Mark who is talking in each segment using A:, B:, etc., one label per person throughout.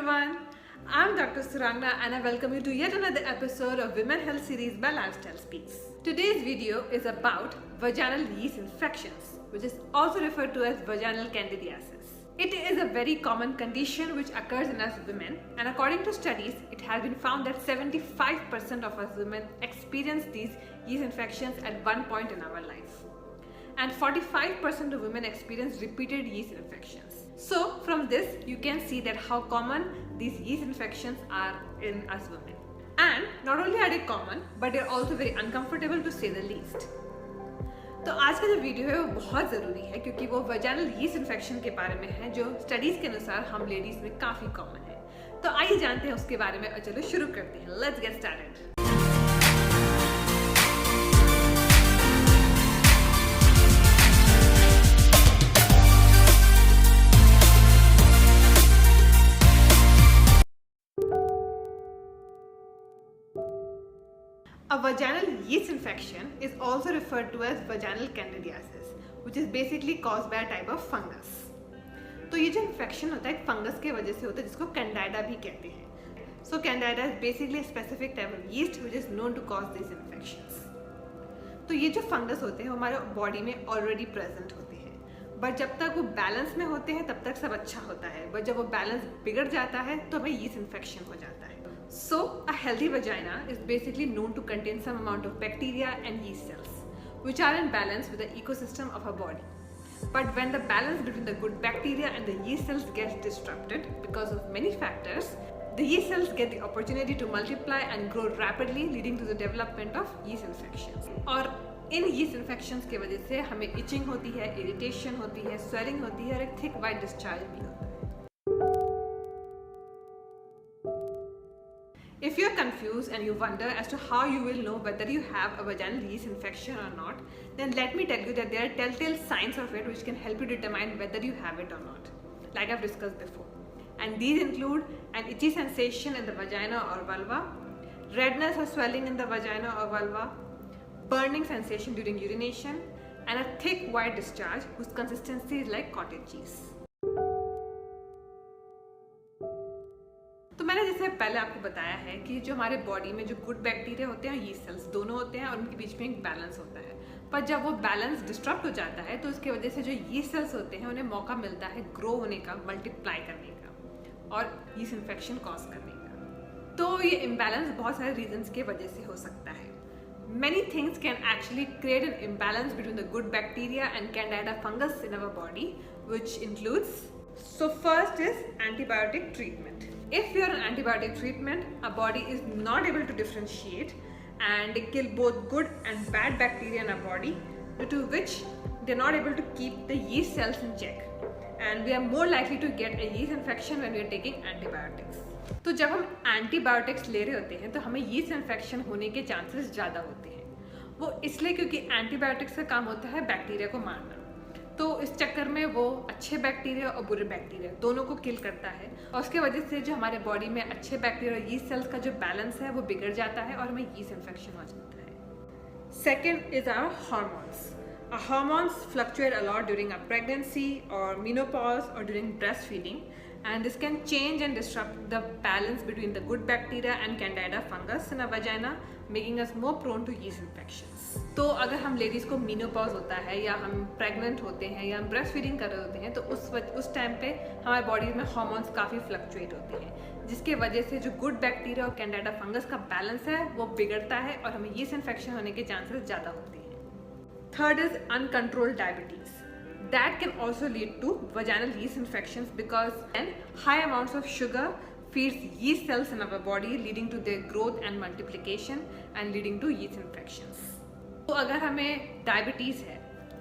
A: everyone, I'm Dr. Surangna and I welcome you to yet another episode of Women Health Series by Lifestyle Speaks. Today's video is about vaginal yeast infections, which is also referred to as vaginal candidiasis. It is a very common condition which occurs in us women, and according to studies, it has been found that 75% of us women experience these yeast infections at one point in our life. And 45% of women experience repeated yeast infections. So from this, you can see that how common these yeast infections are in us women. And not only are they common, but they're also very uncomfortable to say the least. तो आज का जो video है वो बहुत ज़रूरी है क्योंकि वो वजाइनल यीस्ट इन्फेक्शन के बारे में है जो स्टडीज़ के अनुसार हम लेडीज़ में काफ़ी कॉमन है। तो आइए जानते हैं उसके बारे में और चलो शुरू करते हैं। Let's get started. A vaginal yeast infection is also referred to as vaginal candidiasis, which is basically caused by a type of fungus. तो ये जो इन्फेक्शन होता है एक फंगस के वजह से होता है जिसको कैंडाइडा भी कहते हैं. So candida is basically a specific type of yeast which is known to cause these infections. तो ये जो फंगस होते हैं वो हमारे बॉडी में ऑलरेडी प्रेजेंट होते हैं, बट जब तक वो बैलेंस में होते हैं तब तक सब अच्छा होता है, बट जब वो बैलेंस बिगड़ जाता है तो हमें यीस्ट इन्फेक्शन हो जाता है. So, a healthy vagina is basically known to contain some amount of bacteria and yeast cells, which are in balance with the ecosystem of our body. But when the balance between the good bacteria and the yeast cells gets disrupted because of many factors, the yeast cells get the opportunity to multiply and grow rapidly, leading to the development of yeast infections. और इन yeast infections के वजह से हमें itching होती है, irritation होती है, swelling होती है और एक thick white discharge भी होता है. If you are confused and you wonder as to how you will know whether you have a vaginal yeast infection or not, then let me tell you that there are telltale signs of it which can help you determine whether you have it or not, like I've discussed before. And these include an itchy sensation in the vagina or vulva, redness or swelling in the vagina or vulva, burning sensation during urination, and a thick white discharge whose consistency is like cottage cheese. तो मैंने जैसे पहले आपको बताया है कि जो हमारे बॉडी में जो गुड बैक्टीरिया होते हैं यीस्ट सेल्स दोनों होते हैं और उनके बीच में एक बैलेंस होता है, पर जब वो बैलेंस डिस्टर्ब हो जाता है तो उसकी वजह से जो यीस्ट सेल्स होते हैं उन्हें मौका मिलता है ग्रो होने का, मल्टीप्लाई करने का और यीस्ट इन्फेक्शन कॉज करने का. तो ये इम्बैलेंस बहुत सारे रीजंस के वजह से हो सकता है. Many things can actually create an imbalance between the good bacteria and candida fungus in our body, which includes, so first is antibiotic treatment. If you are on antibiotic treatment, our body is not able to differentiate and kill both good and bad bacteria in our body, due to which they are not able to keep the yeast cells in check, and we are more likely to get a yeast infection when we are taking antibiotics. तो जब हम antibiotics ले रहे होते हैं तो हमें yeast infection होने के चांसेस ज़्यादा होते हैं. वो इसलिए क्योंकि एंटीबायोटिक्स का काम होता है बैक्टीरिया को मारना, तो इस चक्कर में वो अच्छे बैक्टीरिया और बुरे बैक्टीरिया दोनों को किल करता है और उसके वजह से जो हमारे बॉडी में अच्छे बैक्टीरिया और यीस्ट सेल्स का जो बैलेंस है वो बिगड़ जाता है और हमें यीस्ट इन्फेक्शन हो जाता है. Second is our hormones. Our hormones fluctuate a lot during our pregnancy or menopause or during breastfeeding, and this can change and disrupt the balance between the good bacteria and candida fungus in our vagina, making us more prone to yeast infections. तो अगर हम ladies को menopause होता है या हम pregnant होते हैं या हम ब्रेस्ट फीडिंग कर रहे होते हैं तो उस टाइम पे हमारे बॉडी में हार्मोन्स काफ़ी फ्लक्चुएट होते हैं, जिसके वजह से जो गुड बैक्टीरिया और कैंडाइडा फंगस का बैलेंस है वो बिगड़ता है और हमें यीस्ट इन्फेक्शन होने के चांसेस ज़्यादा होते हैं. Third is uncontrolled diabetes. That can also lead to vaginal yeast infections because then high amounts of sugar feeds yeast cells in our body, leading to their growth and multiplication and leading to yeast infections. तो अगर हमें diabetes है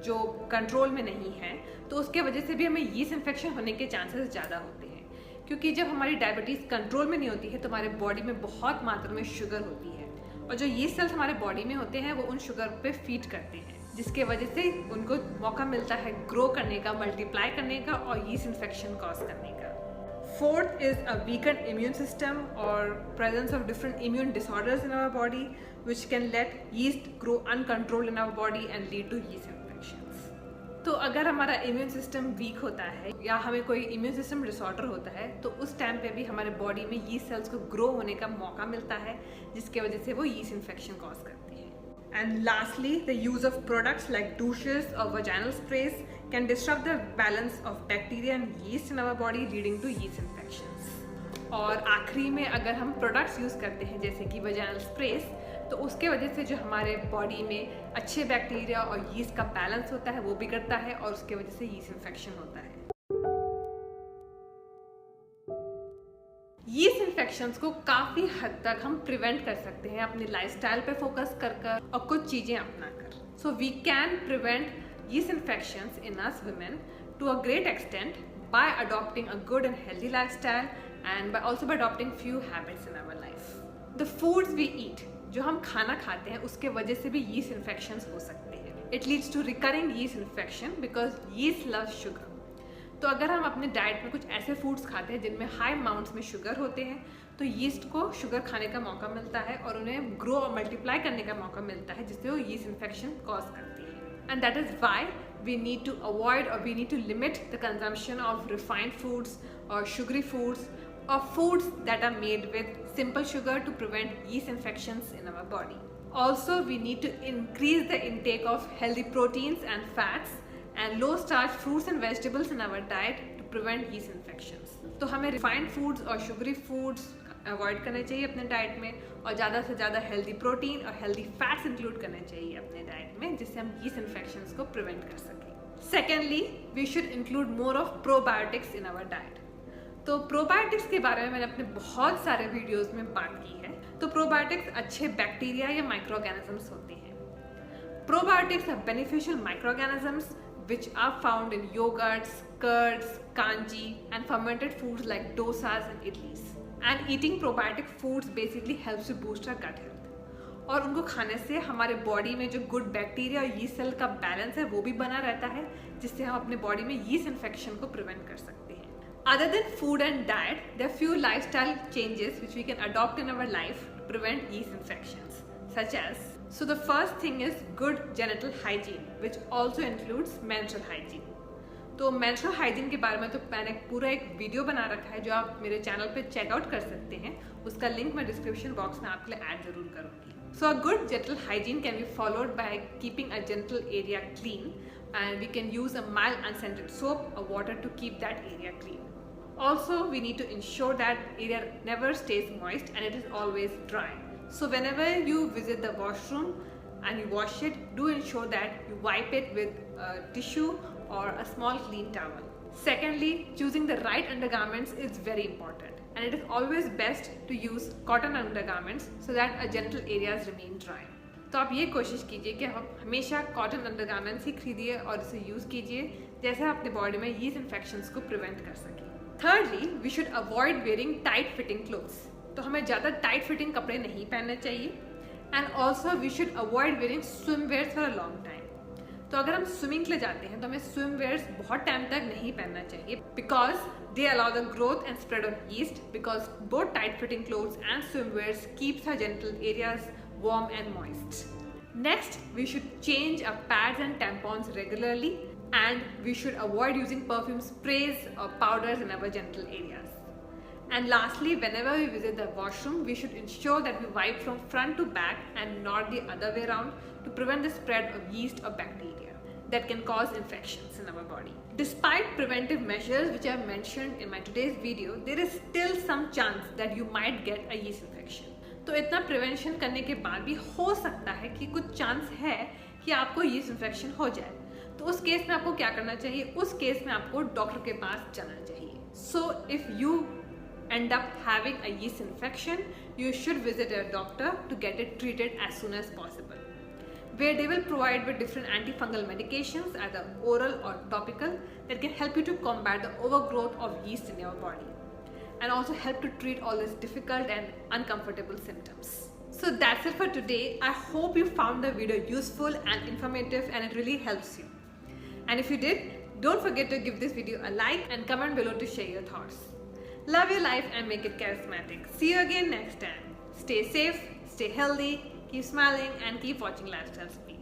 A: जो control में नहीं है तो उसके वजह से भी हमें यीस्ट इन्फेक्शन होने के चांसेस ज़्यादा होते हैं, क्योंकि जब हमारी डायबिटीज़ कंट्रोल में नहीं होती है तो हमारे बॉडी में बहुत मात्रा में शुगर होती है और जो यीस्ट सेल्स हमारे बॉडी में होते हैं वो उन शुगर पे फीड करते हैं, जिसके वजह से उनको मौका मिलता है ग्रो करने का, मल्टीप्लाई करने का और यीस्ट इन्फेक्शन कॉज करने का. Fourth is a weakened immune system or presence of different immune disorders in our body, which can let yeast grow uncontrolled in our body and lead to yeast infections. तो अगर हमारा immune system weak होता है या हमें कोई immune system disorder होता है तो उस टाइम पे भी हमारे बॉडी में यीस्ट सेल्स को ग्रो होने का मौका मिलता है, जिसके वजह से वो यीस्ट इन्फेक्शन कॉज करती है। And lastly, the use of products like douches और vaginal sprays can disrupt the balance of bacteria and yeast in our body, leading to yeast infections. और आखिरी में अगर हम प्रोडक्ट्स यूज़ करते हैं जैसे कि वजाइनल स्प्रेस, तो उसके वजह से जो हमारे बॉडी में अच्छे बैक्टीरिया और यीस्ट का बैलेंस होता है वो बिगड़ता है और उसके वजह से यीस्ट इन्फेक्शन होता है। यीस्ट इन्फेक्शंस को काफ़ी हद तक हम प्रिवेंट कर सकते हैं अपने लाइफस्टाइल पे फोकस कर और कुछ चीज़ें अपनाकर। So we can prevent yeast infections in us women to a great extent by adopting a good and healthy lifestyle and by adopting few habits in our life. The foods we eat, जो हम खाना खाते हैं उसके वजह से भी yeast infections हो सकते हैं. It leads to recurring yeast infection because yeast loves sugar. तो अगर हम अपने डाइट में कुछ ऐसे फूड्स खाते हैं जिनमें हाई अमाउंट्स में शुगर होते हैं तो यीस्ट को शुगर खाने का मौका मिलता है और उन्हें ग्रो और मल्टीप्लाई करने का मौका मिलता है, जिससे वो यीस्ट इन्फेक्शन कॉज करती है। And that is why we need to avoid or we need to limit the consumption of refined foods or sugary foods or foods that are made with simple sugar to prevent yeast infections in our body. Also, we need to increase the intake of healthy proteins and fats and low starch fruits and vegetables in our diet to prevent yeast infections. तो हमें refined foods और sugary foods avoid करने चाहिए अपने diet में और ज़्यादा से ज़्यादा हेल्दी प्रोटीन और हेल्दी फैट्स इंक्लूड करने चाहिए अपने डाइट में, जिससे हम यीस्ट इन्फेक्शंस को प्रिवेंट कर सकें। Secondly, we should include more of probiotics in our diet. तो प्रोबायोटिक्स के बारे में मैंने अपने बहुत सारे वीडियोस में बात की है। तो प्रोबायोटिक्स अच्छे बैक्टीरिया या माइक्रो ऑर्गेनिजम्स होते हैं। Probiotics are beneficial micro organisms which are found in yogurts, curds, kanji and fermented foods like dosas and idlis. And eating probiotic foods basically helps to boost our gut health. और उनको खाने से हमारे body में जो good bacteria और yeast cell का balance है वो भी बना रहता है, जिससे हम अपने बॉडी में यीस्ट इन्फेक्शन को प्रिवेंट कर सकते हैं। Other than food and diet, there are few lifestyle changes which we can adopt in our life to prevent yeast infections, such as, so the first thing is good genital hygiene, which also includes menstrual hygiene. तो menstrual hygiene के बारे में तो मैंने पूरा एक video बना रखा है जो आप मेरे चैनल पे चेकआउट कर सकते हैं। उसका लिंक मैं डिस्क्रिप्शन बॉक्स में आपके लिए ऐड जरूर करूँगी। So a good genital hygiene can be followed by keeping a genital area clean and we can use a mild unscented soap और water to keep that area clean. Also we need to ensure that area never stays moist and it is always dry. So whenever you visit the washroom and you wash it, do ensure that you wipe it with a tissue or a small clean towel. Secondly, choosing the right undergarments is very important and it is always best to use cotton undergarments so that our genital areas remain dry. तो आप ये कोशिश कीजिए कि आप हमेशा cotton undergarments ही खरीदिए और इसे यूज़ कीजिए, जैसे अपने बॉडी में यीस्ट इन्फेक्शंस को प्रिवेंट कर सकें। Thirdly, we should avoid wearing tight fitting clothes. तो हमें ज़्यादा टाइट फिटिंग कपड़े नहीं पहनने चाहिए। And also we should avoid wearing swim wears for a long time. तो अगर हम स्विमिंग के लिए जाते हैं तो हमें स्विम वेयर्स बहुत टाइम तक नहीं पहनना चाहिए, because they allow the growth and spread of yeast, because both tight fitting clothes and swim wears keeps our genital areas warm and moist. Next, we should change our pads and tampons regularly and we should avoid using perfume sprays or powders in our genital areas. And lastly, whenever we visit the washroom, we should ensure that we wipe from front to back and not the other way around to prevent the spread of yeast or bacteria that can cause infections in our body. Despite preventive measures which I have mentioned in my today's video, there is still some chance that you might get a yeast infection. तो इतना prevention करने के बाद भी हो सकता है कि कुछ चांस है कि आपको यीस्ट इन्फेक्शन हो जाए। तो उस केस में आपको क्या करना चाहिए? उस केस में आपको डॉक्टर के पास जाना चाहिए। So if you end up having a yeast infection, you should visit a doctor to get it treated as soon as possible, where they will provide with different antifungal medications, either oral or topical, that can help you to combat the overgrowth of yeast in your body and also help to treat all these difficult and uncomfortable symptoms. So that's it for today. I hope you found the video useful and informative and it really helps you. And if you did, don't forget to give this video a like and comment below to share your thoughts. Love your life and make it charismatic. See you again next time. Stay safe, stay healthy, keep smiling and keep watching Lifestyle Speak.